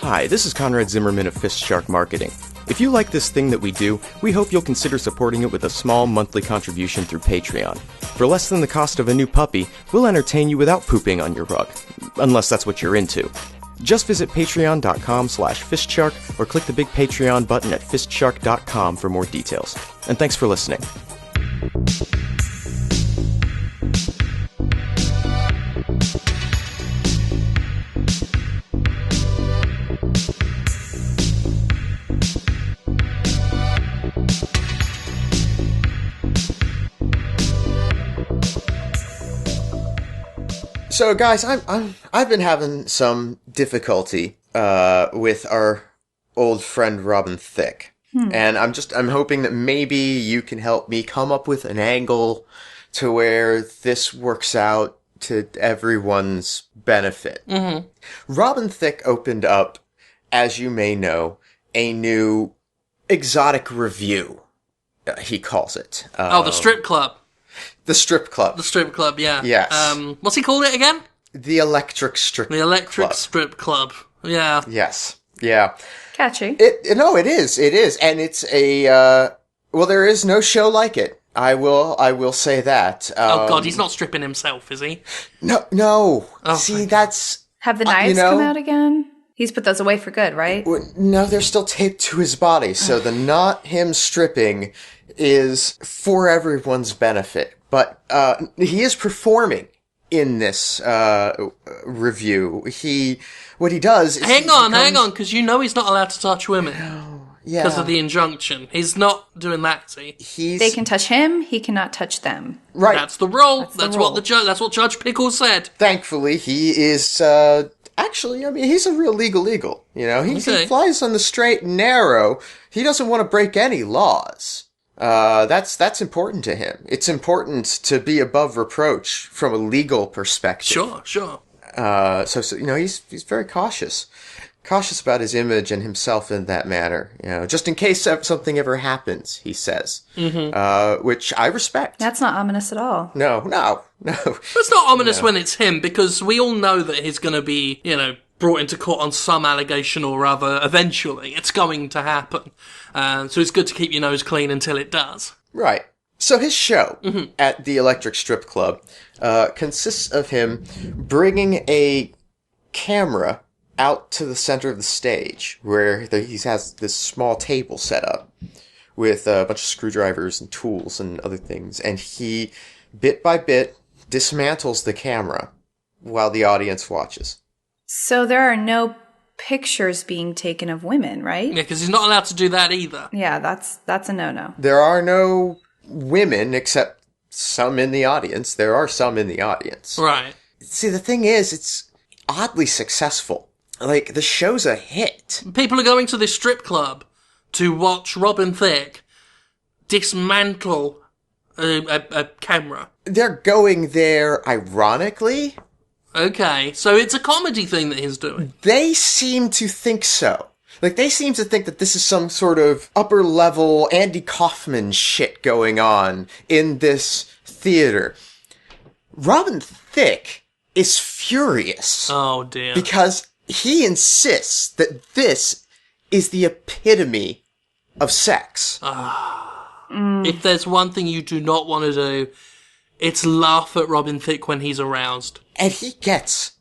Hi, this is Conrad Zimmerman of FistShark Marketing. If you like this thing that we do, we hope you'll consider supporting it with a small monthly contribution through Patreon. For less than the cost of a new puppy, we'll entertain you without pooping on your rug. Unless that's what you're into. Just visit patreon.com/fistshark or click the big Patreon button at fistshark.com for more details. And thanks for listening. So, guys, I've been having some difficulty with our old friend Robin Thicke, and I'm hoping that maybe you can help me come up with an angle to where this works out to everyone's benefit. Mm-hmm. Robin Thicke opened up, as you may know, a new exotic review. He calls it. The strip club. The strip club. The strip club, yeah. Yes. What's he called it again? The Electric Strip Club. The Electric Strip Club. Yeah. Yes. Yeah. Catchy. It is. It is. And it's there is no show like it. I will say that. Oh God, he's not stripping himself, is he? No. Oh, see, that's... Have the knives come out again? He's put those away for good, right? No, they're still taped to his body, so the not him stripping is for everyone's benefit. But he is performing in this review. What he does is... Hang on, because you know he's not allowed to touch women. Yeah. Because of the injunction. He's not doing that, see? They can touch him, he cannot touch them. Right. That's the rule. That's what Judge Pickles said. Thankfully, he is... Actually, I mean, he's a real legal. You know, he flies on the straight and narrow. He doesn't want to break any laws. That's important to him. It's important to be above reproach from a legal perspective. Sure. So you know, he's very cautious about his image and himself in that matter. You know, just in case something ever happens, he says, which I respect. That's not ominous at all. No. It's not ominous when it's him, because we all know that he's going to be, brought into court on some allegation or other eventually. It's going to happen. So it's good to keep your nose clean until it does. Right. So his show at the Electric Strip Club consists of him bringing a camera out to the center of the stage, where he has this small table set up with a bunch of screwdrivers and tools and other things, and he, bit by bit, dismantles the camera while the audience watches. So there are no pictures being taken of women, right? Yeah, because he's not allowed to do that either. Yeah, that's a no-no. There are no women, except some in the audience. There are some in the audience. Right. See, the thing is, it's oddly successful. Like, the show's a hit. People are going to this strip club to watch Robin Thicke dismantle a camera. They're going there ironically. Okay, so it's a comedy thing that he's doing. They seem to think so. Like, they seem to think that this is some sort of upper-level Andy Kaufman shit going on in this theater. Robin Thicke is furious. Oh, dear. Because he insists that this is the epitome of sex. If there's one thing you do not want to do, it's laugh at Robin Thicke when he's aroused. And he gets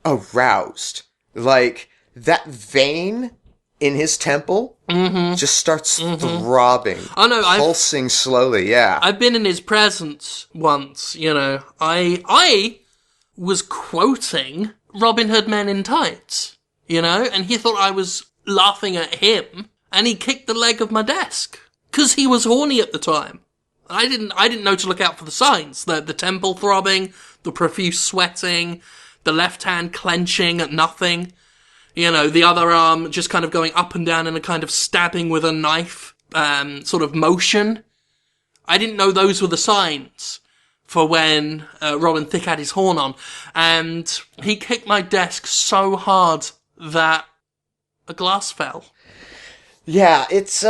aroused. Like, that vein in his temple just starts throbbing. Oh, no, pulsing slowly, yeah. I've been in his presence once, I was quoting Robin Hood Men in Tights, and he thought I was laughing at him, and he kicked the leg of my desk. 'Cause he was horny at the time. I didn't know to look out for the signs. The temple throbbing, the profuse sweating, the left hand clenching at nothing. The other arm just kind of going up and down in a kind of stabbing with a knife, sort of motion. I didn't know those were the signs for when Robin Thicke had his horn on. And he kicked my desk so hard that a glass fell. Yeah, it's,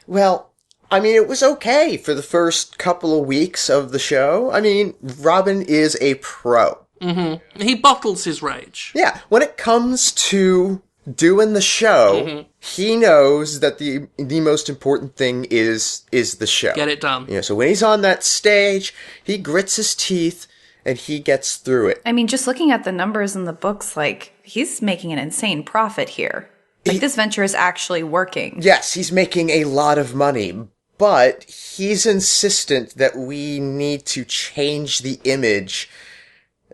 well, I mean, it was okay for the first couple of weeks of the show. I mean, Robin is a pro. Mm-hmm. He bottles his rage. Yeah, when it comes to doing the show, he knows that the most important thing is the show. Get it done. You know, so when he's on that stage, he grits his teeth and he gets through it. I mean, just looking at the numbers in the books, like, he's making an insane profit here. Like, this venture is actually working. Yes, he's making a lot of money, but he's insistent that we need to change the image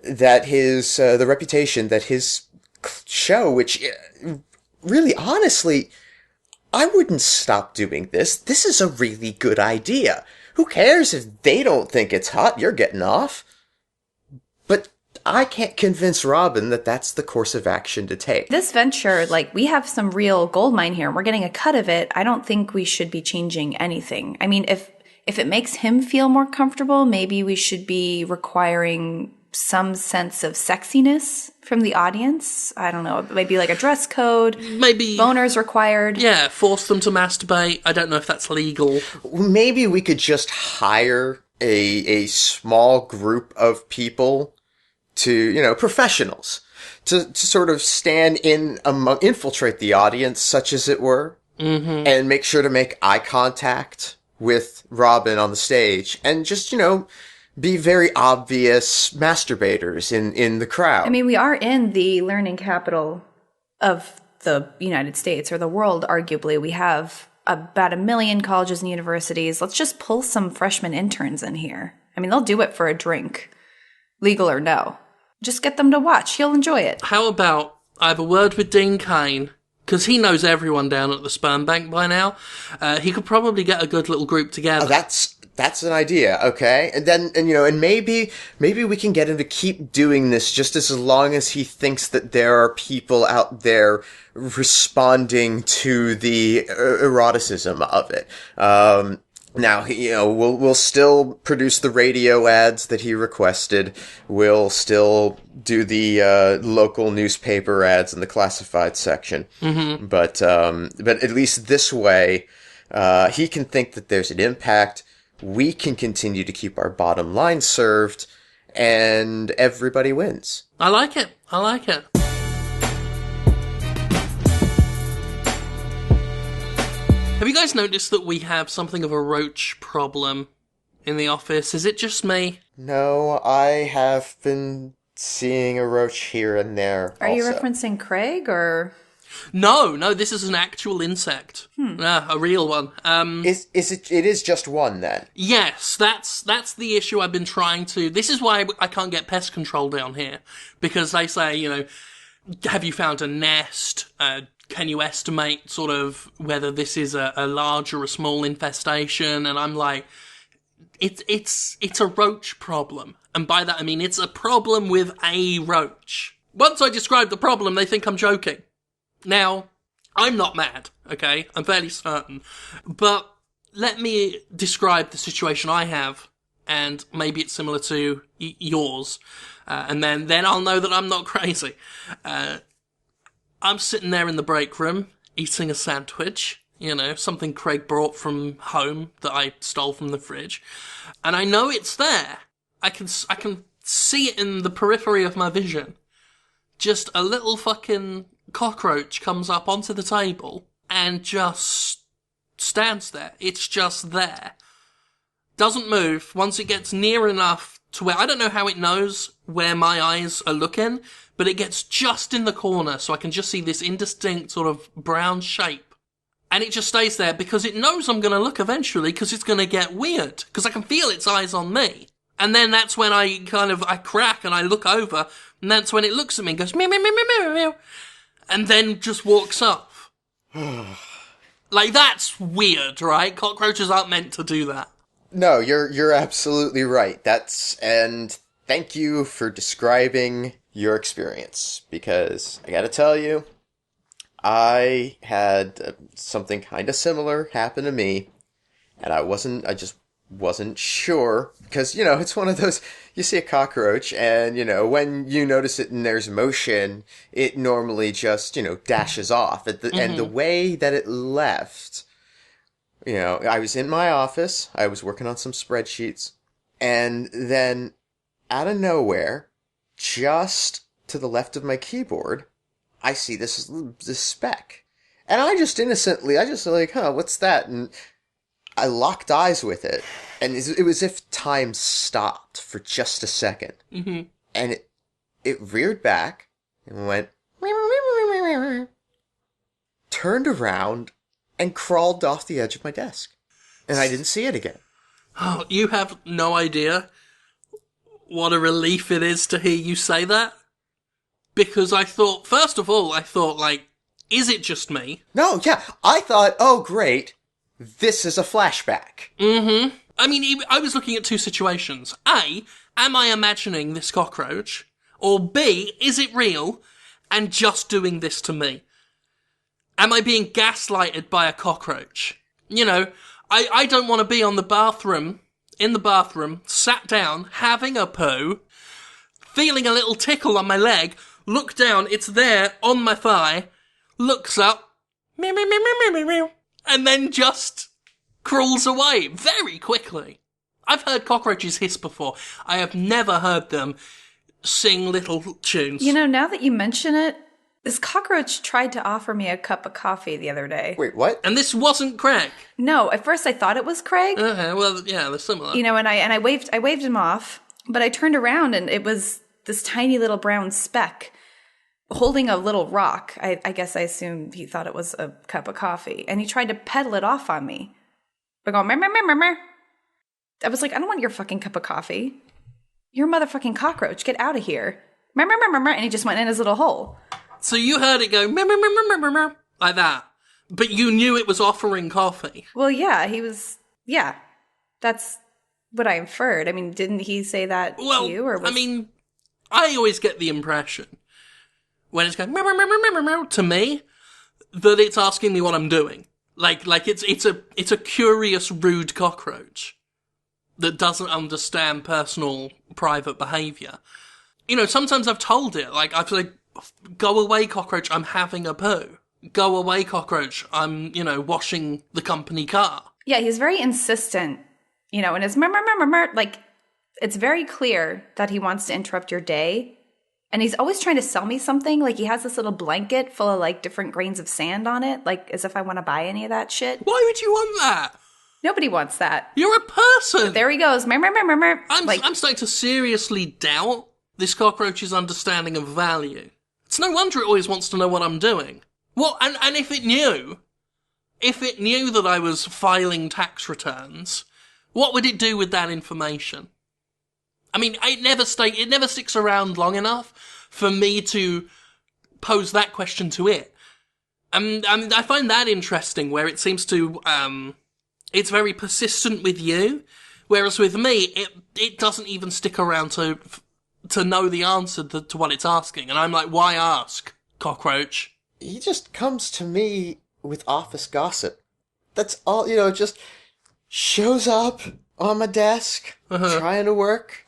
that the reputation that his show, which really, honestly, I wouldn't stop doing this. This is a really good idea. Who cares if they don't think it's hot? You're getting off. But I can't convince Robin that that's the course of action to take. This venture, like, we have some real gold mine here. We're getting a cut of it. I don't think we should be changing anything. I mean, if it makes him feel more comfortable, maybe we should be requiring some sense of sexiness from the audience. I don't know. Maybe like a dress code. Maybe boners required. Yeah, force them to masturbate. I don't know if that's legal. Maybe we could just hire a small group of people to, you know, professionals to sort of stand infiltrate the audience, such as it were, and make sure to make eye contact with Robin on the stage and just, you know, be very obvious masturbators in the crowd. I mean, we are in the learning capital of the United States or the world, arguably. We have about 1 million colleges and universities. Let's just pull some freshman interns in here. I mean, they'll do it for a drink, legal or no. Just get them to watch. He'll enjoy it. How about I have a word with Dean Kane, because he knows everyone down at the sperm bank by now. He could probably get a good little group together. Oh, that's an idea, okay? And maybe we can get him to keep doing this just as long as he thinks that there are people out there responding to the eroticism of it. Now, you know, we'll still produce the radio ads that he requested. We'll still do the local newspaper ads in the classified section. But at least this way, he can think that there's an impact. We can continue to keep our bottom line served, and everybody wins. I like it. I like it. Have you guys noticed that we have something of a roach problem in the office? Is it just me? No, I have been seeing a roach here and there. Are you referencing Craig or? No, this is an actual insect. A real one. It is just one then? Yes, that's the issue I've been trying to... This is why I can't get pest control down here. Because they say, you know, have you found a nest? Can you estimate sort of whether this is a large or a small infestation? And I'm like, it's a roach problem. And by that I mean it's a problem with a roach. Once I describe the problem, they think I'm joking. Now, I'm not mad, okay? I'm fairly certain. But let me describe the situation I have, and maybe it's similar to yours. And then I'll know that I'm not crazy. I'm sitting there in the break room, eating a sandwich, you know, something Craig brought from home that I stole from the fridge. And I know it's there. I can see it in the periphery of my vision. Just a little fucking cockroach comes up onto the table and just stands there. It's just there. Doesn't move. Once it gets near enough to where, I don't know how it knows where my eyes are looking, but it gets just in the corner so I can just see this indistinct sort of brown shape. And it just stays there because it knows I'm going to look eventually because it's going to get weird because I can feel its eyes on me. And then that's when I crack and I look over, and that's when it looks at me and goes meow meow meow meow meow meow, and then just walks off. Like, that's weird, right? Cockroaches aren't meant to do that. No, you're absolutely right. And thank you for describing your experience, because I gotta tell you, I had something kind of similar happen to me, and I just wasn't sure, because, you know, it's one of those, you see a cockroach, and, you know, when you notice it and there's motion, it normally just, you know, dashes off. And the way that it left, you know, I was in my office, I was working on some spreadsheets, and then, out of nowhere, just to the left of my keyboard, I see this speck. And I just like, what's that? And I locked eyes with it. And it was as if time stopped for just a second. Mm-hmm. And it reared back and went, turned around and crawled off the edge of my desk. And I didn't see it again. Oh, you have no idea what a relief it is to hear you say that. Because first of all, I thought, like, is it just me? No, yeah. I thought, oh, great. This is a flashback. Mm-hmm. I mean, I was looking at two situations. A, am I imagining this cockroach? Or B, is it real and just doing this to me? Am I being gaslighted by a cockroach? You know, I don't want to be in the bathroom, sat down, having a poo, feeling a little tickle on my leg, look down, it's there on my thigh, looks up, meow, meow, meow, meow, meow, meow, and then just crawls away very quickly. I've heard cockroaches hiss before. I have never heard them sing little tunes. You know, now that you mention it, this cockroach tried to offer me a cup of coffee the other day. Wait, what? And this wasn't Craig. No, at first I thought it was Craig. Okay, well, yeah, they're similar. You know, and I waved him off, but I turned around and it was this tiny little brown speck holding a little rock. I guess I assumed he thought it was a cup of coffee, and he tried to pedal it off on me. By going, mer, mer, mer, mer, mer. I was like, I don't want your fucking cup of coffee. You're a motherfucking cockroach. Get out of here. Mer, mer, mer, mer, mer. And he just went in his little hole. So you heard it go, mer, mer, mer, mer, mer, mer, like that. But you knew it was offering coffee. Well, yeah, yeah. That's what I inferred. I mean, didn't he say that to you? Or I mean, I always get the impression, when it's going, mer, mer, mer, mer, mer, mer, to me, that it's asking me what I'm doing. Like it's a curious, rude cockroach that doesn't understand personal, private behaviour. You know, sometimes I've told it, like, I've like, go away, cockroach, I'm having a poo. Go away, cockroach, I'm, washing the company car. Yeah, he's very insistent, and his like, it's very clear that he wants to interrupt your day. And he's always trying to sell me something. Like, he has this little blanket full of, like, different grains of sand on it. Like, as if I want to buy any of that shit. Why would you want that? Nobody wants that. You're a person. But there he goes. I'm starting to seriously doubt this cockroach's understanding of value. It's no wonder it always wants to know what I'm doing. Well, and if it knew that I was filing tax returns, what would it do with that information? I mean, it never sticks around long enough for me to pose that question to it. I find that interesting, where it seems to, it's very persistent with you, whereas with me, it doesn't even stick around to know the answer to what it's asking. And I'm like, why ask, cockroach? He just comes to me with office gossip. That's all, just shows up on my desk, trying to work.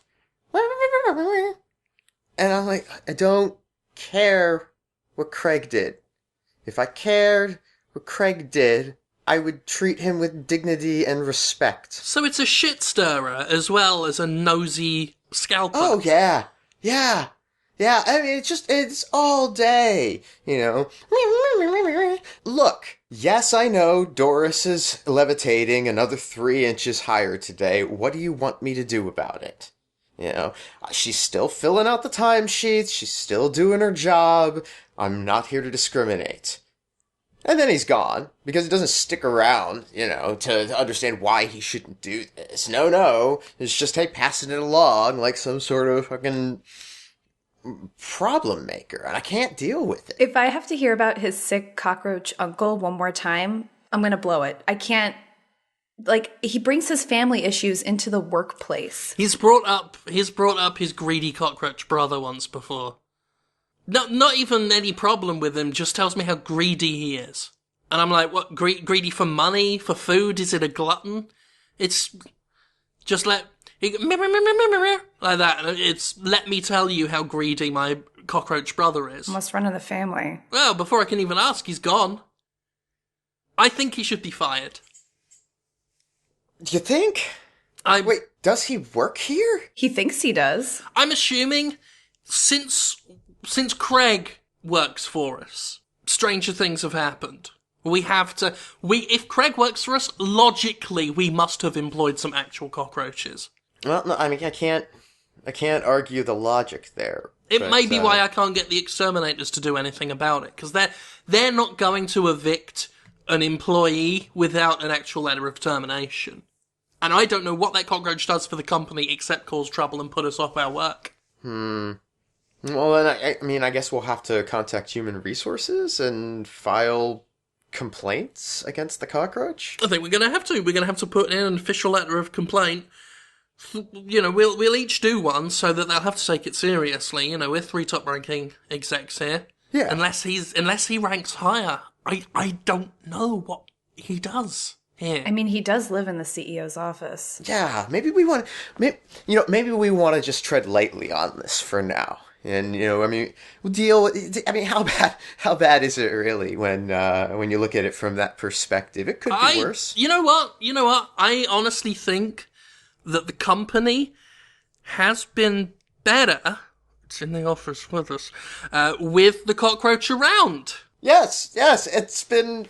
And I'm like, I don't care what Craig did. If I cared what Craig did, I would treat him with dignity and respect. So it's a shit stirrer as well as a nosy scalper. Oh, yeah. Yeah. Yeah, I mean, it's all day, Look, yes, I know Doris is levitating another 3 inches higher today. What do you want me to do about it? She's still filling out the timesheets. She's still doing her job. I'm not here to discriminate. And then he's gone, because he doesn't stick around, to understand why he shouldn't do this. No. It's just, hey, passing it along like some sort of fucking problem maker. And I can't deal with it. If I have to hear about his sick cockroach uncle one more time, I'm going to blow it. I can't. Like, he brings his family issues into the workplace. He's brought up his greedy cockroach brother once before. No, not even any problem with him, just tells me how greedy he is. And I'm like, what, greedy for money, for food? Is it a glutton? It's just like that. It's, let me tell you how greedy my cockroach brother is. Must run in the family. Well, before I can even ask, he's gone. I think he should be fired. You think? Wait, does he work here? He thinks he does. I'm assuming since Craig works for us, stranger things have happened. If Craig works for us, logically, we must have employed some actual cockroaches. Well, no, I mean, I can't argue the logic there. It may be why I can't get the exterminators to do anything about it, because they're not going to evict an employee without an actual letter of termination. And I don't know what that cockroach does for the company except cause trouble and put us off our work. Well, then, I guess we'll have to contact Human Resources and file complaints against the cockroach? I think we're going to have to. We're going to have to put in an official letter of complaint. You know, we'll each do one so that they'll have to take it seriously. You know, we're 3 top-ranking execs here. Yeah. Unless he ranks higher. I don't know what he does here. I mean, he does live in the CEO's office. Yeah, maybe we want to just tread lightly on this for now. And, I mean, we'll deal with, I mean, how bad is it really when you look at it from that perspective? It could be worse. You know what? I honestly think that the company has been better, it's in the office with us, with the cockroach around. Yes, it's been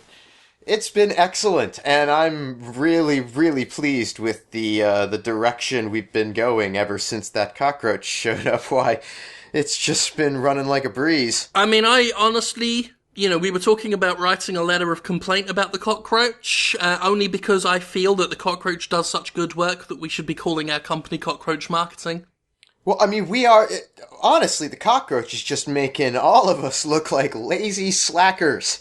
excellent, and I'm really, really pleased with the direction we've been going ever since that cockroach showed up. Why, it's just been running like a breeze. I mean, I honestly, we were talking about writing a letter of complaint about the cockroach, only because I feel that the cockroach does such good work that we should be calling our company Cockroach Marketing. Well, I mean, honestly, the cockroach is just making all of us look like lazy slackers.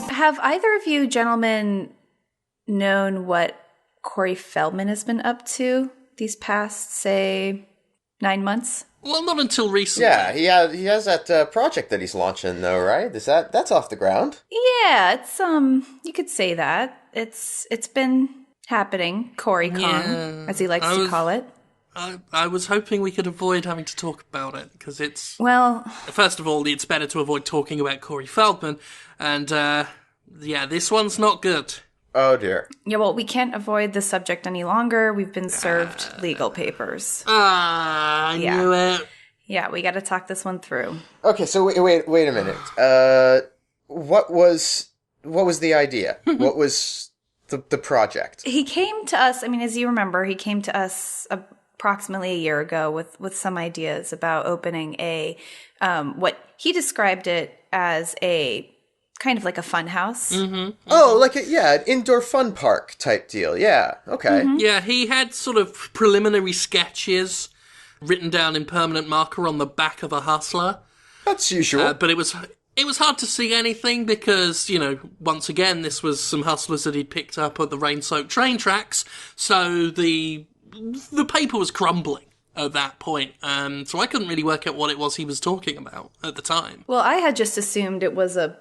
Have either of you gentlemen known what Corey Feldman has been up to these past, say, 9 months? Well, not until recently. Yeah, he has that project that he's launching, though, right? That's off the ground? Yeah, it's you could say that. It's been happening, Corey Kong, as he likes to call it. I was hoping we could avoid having to talk about it, because it's... Well... First of all, it's better to avoid talking about Corey Feldman, and, this one's not good. Oh, dear. Yeah, well, we can't avoid the subject any longer. We've been served legal papers. I knew it. Yeah, we gotta talk this one through. Okay, so wait a minute. What was the idea? What was the project? He came to us, I mean, as you remember, he came to us approximately a year ago with some ideas about opening a, what he described it as a kind of like a fun house. Mm-hmm. Oh, like an indoor fun park type deal. Yeah, okay. Mm-hmm. Yeah, he had sort of preliminary sketches written down in permanent marker on the back of a Hustler. That's usual. But it was hard to see anything because, once again, this was some Hustlers that he'd picked up at the rain-soaked train tracks, so the paper was crumbling at that point. So I couldn't really work out what it was he was talking about at the time. Well, I had just assumed it was a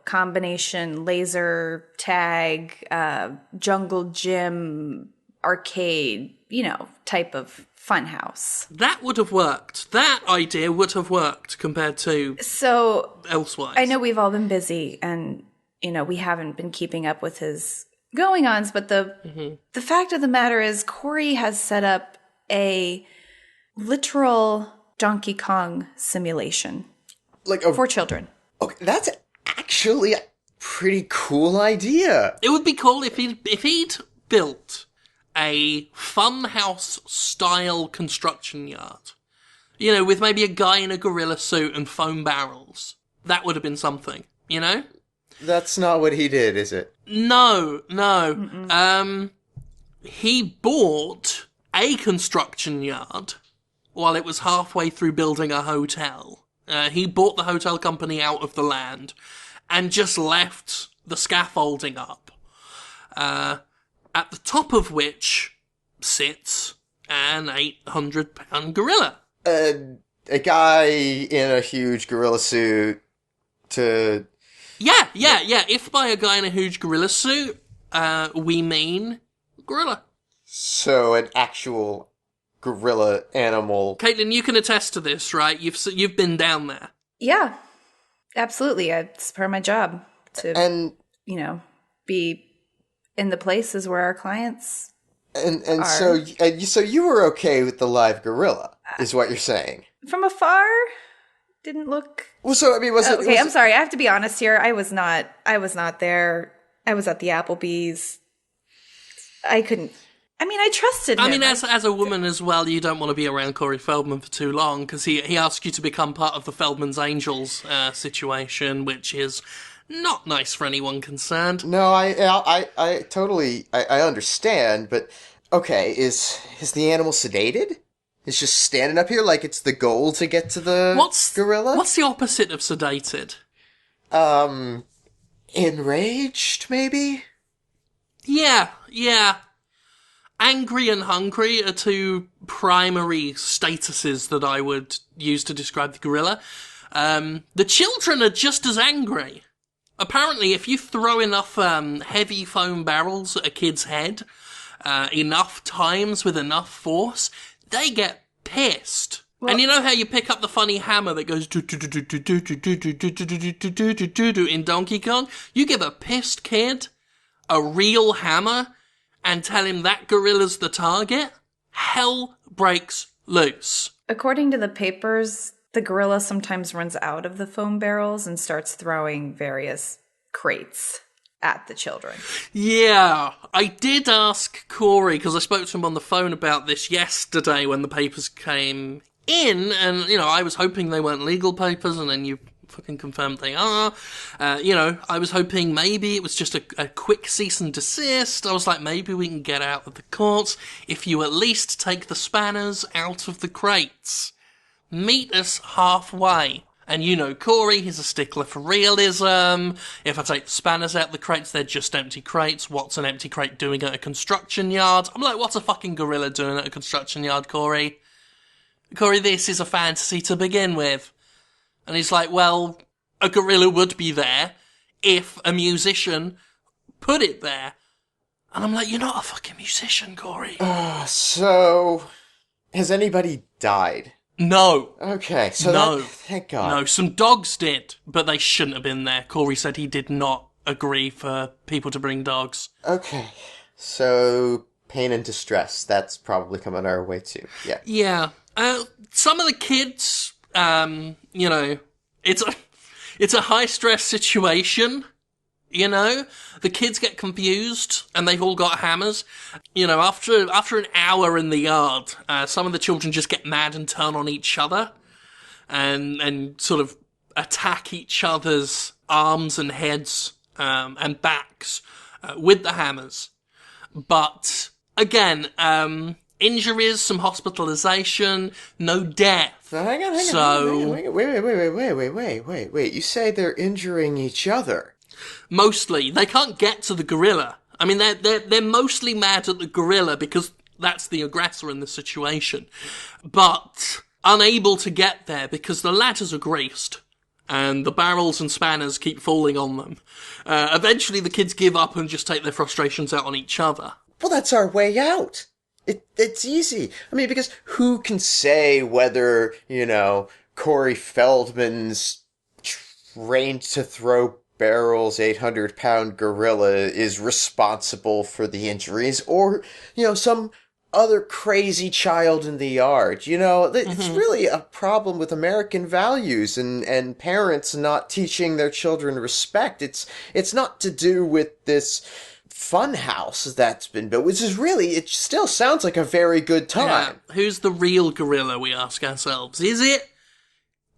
combination laser tag, jungle gym, arcade, type of fun house. That would have worked. That idea would have worked compared to elsewise. I know we've all been busy and, we haven't been keeping up with his going-ons, but the fact of the matter is Corey has set up a literal Donkey Kong simulation for children. Okay, that's actually a pretty cool idea. It would be cool if he'd built a funhouse style construction yard. With maybe a guy in a gorilla suit and foam barrels. That would have been something, That's not what he did, is it? No. He bought a construction yard while it was halfway through building a hotel. He bought the hotel company out of the land and just left the scaffolding up, at the top of which sits an 800-pound gorilla. A guy in a huge gorilla suit to... Yeah. If by a guy in a huge gorilla suit, we mean gorilla. So an actual gorilla animal. Caitlin, you can attest to this, right? You've been down there. Yeah, absolutely. It's part of my job to, be in the places where our clients So you were okay with the live gorilla, is what you're saying? From afar, didn't look. Well, so I mean, I'm sorry. I have to be honest here. I was not there. I was at the Applebee's. I couldn't. I mean, I trusted him. I mean, as a woman as well, you don't want to be around Corey Feldman for too long, because he asks you to become part of the Feldman's Angels situation, which is not nice for anyone concerned. No, I totally understand, but okay, is the animal sedated? It's just standing up here like it's the goal to get to the gorilla? What's the opposite of sedated? Enraged, maybe? Yeah. Angry and hungry are two primary statuses that I would use to describe the gorilla. The children are just as angry. Apparently, if you throw enough heavy foam barrels at a kid's head enough times with enough force, they get pissed. And you know how you pick up the funny hammer that goes in Donkey Kong? You give a pissed kid a real hammer and tell him that gorilla's the target, hell breaks loose. According to the papers, the gorilla sometimes runs out of the foam barrels and starts throwing various crates at the children. Yeah, I did ask Corey, because I spoke to him on the phone about this yesterday when the papers came in, and, I was hoping they weren't legal papers, and then you fucking confirmed they are. I was hoping maybe it was just a quick cease and desist. I was like, maybe we can get out of the courts if you at least take the spanners out of the crates. Meet us halfway. And Corey, he's a stickler for realism. If I take the spanners out of the crates, they're just empty crates. What's an empty crate doing at a construction yard? I'm like, what's a fucking gorilla doing at a construction yard, Corey? Corey, this is a fantasy to begin with. And he's like, well, a gorilla would be there if a musician put it there. And I'm like, you're not a fucking musician, Corey. So, has anybody died? No. Okay, so no. Thank God. No, some dogs did, but they shouldn't have been there. Corey said he did not agree for people to bring dogs. Okay, so pain and distress, that's probably coming our way too. Yeah. Yeah. Some of the kids, it's a high-stress situation, The kids get confused, and they've all got hammers. After an hour in the yard, some of the children just get mad and turn on each other, and sort of attack each other's arms and heads, and backs, with the hammers. But, again, injuries, some hospitalization, no death. So hang on. Wait. You say they're injuring each other. Mostly. They can't get to the gorilla. I mean, they're mostly mad at the gorilla because that's the aggressor in the situation. But unable to get there because the ladders are greased and the barrels and spanners keep falling on them. Eventually the kids give up and just take their frustrations out on each other. Well, that's our way out. It's easy. I mean, because who can say whether, Corey Feldman's trained to throw barrels 800-pound gorilla is responsible for the injuries, or, some other crazy child in the yard. It's really a problem with American values and parents not teaching their children respect. It's not to do with this fun house that's been built, which is really, it still sounds like a very good time. Yeah. Who's the real gorilla, we ask ourselves? Is it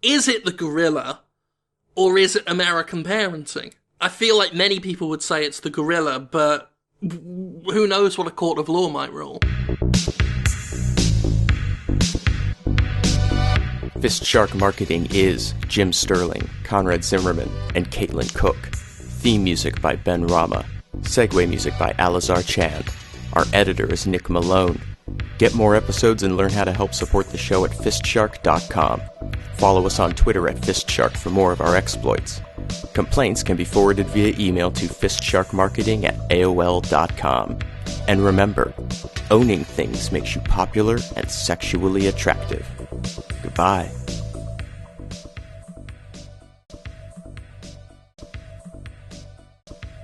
the gorilla, or is it American parenting? I feel like many people would say it's the gorilla, but who knows what a court of law might rule. FistShark Marketing is Jim Sterling, Conrad Zimmerman, and Caitlin Cook. Theme music by Ben Rama. Segue music by Alizar Chand. Our editor is Nick Malone. Get more episodes and learn how to help support the show at FistShark.com. Follow us on Twitter at FistShark for more of our exploits. Complaints can be forwarded via email to fistsharkmarketing@aol.com. And remember, owning things makes you popular and sexually attractive. Goodbye.